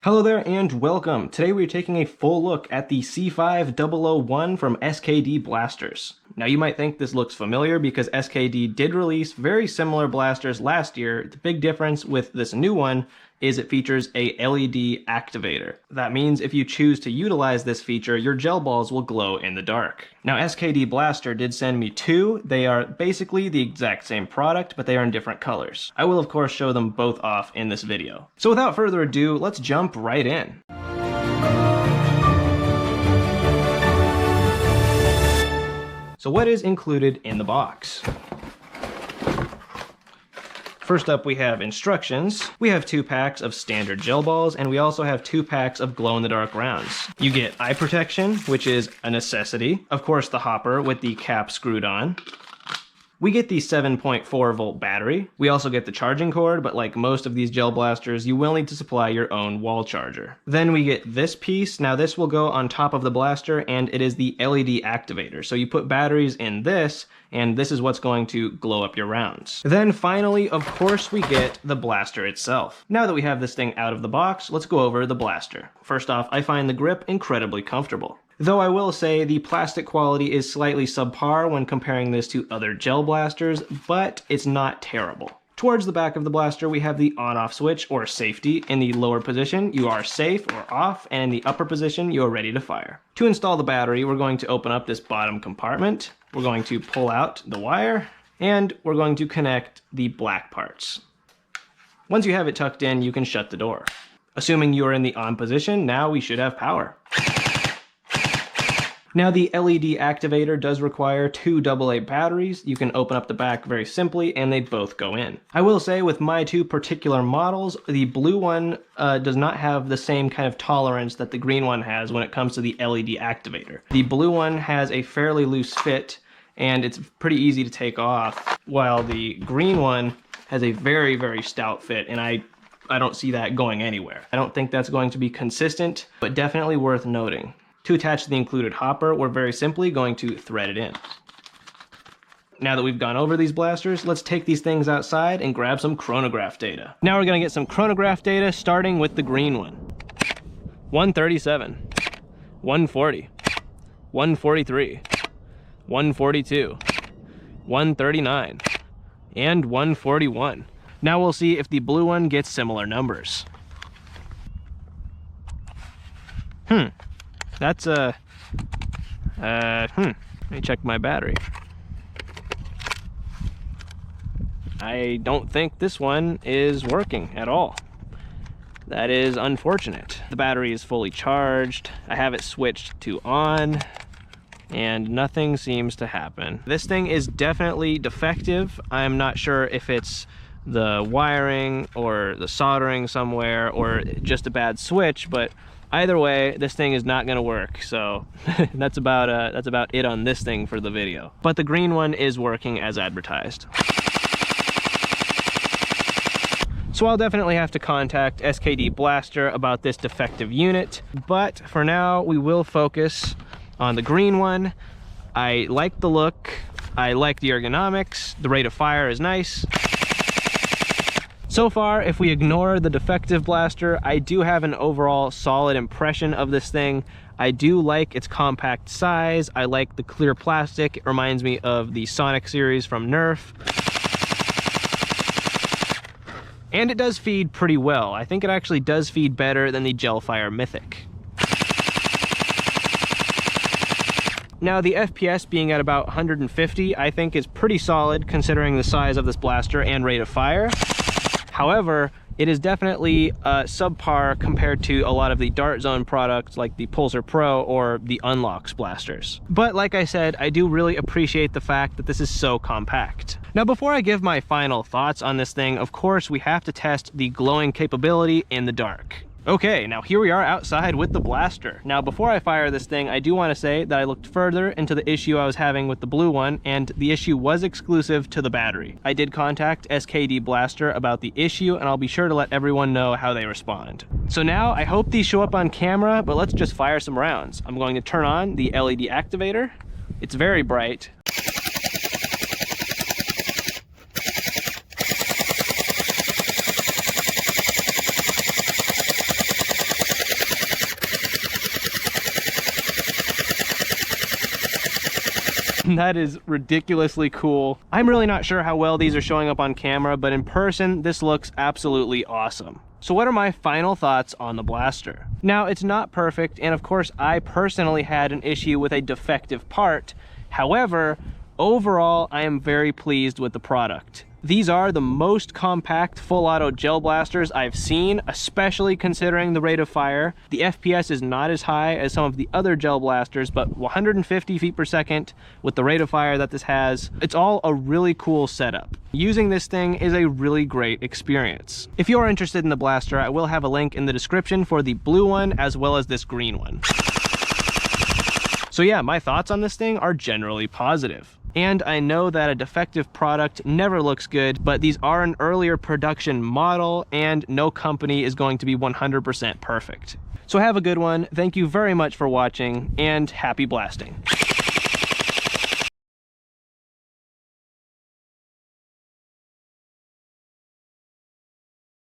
Hello there and welcome. Today we're taking a full look at the C5001 from SKD Blasters. Now you might think this looks familiar because SKD did release very similar blasters last year. The big difference with this new one is it features a LED activator. That means if you choose to utilize this feature, your gel balls will glow in the dark. Now SKD Blaster did send me two. They are basically the exact same product, but they are in different colors. I will of course show them both off in this video. So without further ado, let's jump right in. So what is included in the box? First up, we have instructions. We have 2 packs of standard gel balls, and we also have 2 packs of glow-in-the-dark rounds. You get eye protection, which is a necessity. Of course, the hopper with the cap screwed on. We get the 7.4 volt battery. We also get the charging cord, but like most of these gel blasters, you will need to supply your own wall charger. Then we get this piece. Now this will go on top of the blaster, and it is the LED activator. So you put batteries in this, and this is what's going to glow up your rounds. Then finally, of course, we get the blaster itself. Now that we have this thing out of the box, let's go over the blaster. First off, I find the grip incredibly comfortable. Though I will say the plastic quality is slightly subpar when comparing this to other gel blasters, but it's not terrible. Towards the back of the blaster, we have the on-off switch, or safety. In the lower position, you are safe or off, and in the upper position, you are ready to fire. To install the battery, we're going to open up this bottom compartment. We're going to pull out the wire, and we're going to connect the black parts. Once you have it tucked in, you can shut the door. Assuming you are in the on position, now we should have power. Now the LED activator does require 2 AA batteries. You can open up the back very simply and they both go in. I will say with my 2 particular models, the blue one does not have the same kind of tolerance that the green one has when it comes to the LED activator. The blue one has a fairly loose fit and it's pretty easy to take off, while the green one has a very, very stout fit, and I don't see that going anywhere. I don't think that's going to be consistent, but definitely worth noting. To attach the included hopper, we're very simply going to thread it in. Now that we've gone over these blasters, let's take these things outside and grab some chronograph data. Now we're going to get some chronograph data, starting with the green one. 137, 140, 143, 142, 139, and 141. Now we'll see if the blue one gets similar numbers. That's let me check my battery. I don't think this one is working at all. That is unfortunate. The battery is fully charged. I have it switched to on, and nothing seems to happen. This thing is definitely defective. I'm not sure if it's the wiring or the soldering somewhere or just a bad switch, but either way, this thing is not going to work, so that's about it on this thing for the video. But the green one is working as advertised. So I'll definitely have to contact SKD Blaster about this defective unit, but for now we will focus on the green one. I like the look, I like the ergonomics, the rate of fire is nice. So far, if we ignore the defective blaster, I do have an overall solid impression of this thing. I do like its compact size. I like the clear plastic. It reminds me of the Sonic series from Nerf. And it does feed pretty well. I think it actually does feed better than the Gelfire Mythic. Now the FPS being at about 150, I think is pretty solid considering the size of this blaster and rate of fire. However, it is definitely subpar compared to a lot of the Dart Zone products like the Pulsar Pro or the Unlocks blasters. But like I said, I do really appreciate the fact that this is so compact. Now before I give my final thoughts on this thing, of course we have to test the glowing capability in the dark. Okay, now here we are outside with the blaster. Now before I fire this thing, I do want to say that I looked further into the issue I was having with the blue one, and the issue was exclusive to the battery. I did contact SKD Blaster about the issue, and I'll be sure to let everyone know how they respond. So now I hope these show up on camera, but let's just fire some rounds. I'm going to turn on the LED activator. It's very bright. That is ridiculously cool. I'm really not sure how well these are showing up on camera, but in person, this looks absolutely awesome. So what are my final thoughts on the blaster? Now, it's not perfect, and of course, I personally had an issue with a defective part. However, overall, I am very pleased with the product. These are the most compact full auto gel blasters I've seen, especially considering the rate of fire. The FPS is not as high as some of the other gel blasters, but 150 feet per second with the rate of fire that this has, it's all a really cool setup. Using this thing is a really great experience. If you're interested in the blaster, I will have a link in the description for the blue one as well as this green one. So yeah, my thoughts on this thing are generally positive. And I know that a defective product never looks good, but these are an earlier production model and no company is going to be 100% perfect. So have a good one. Thank you very much for watching and happy blasting.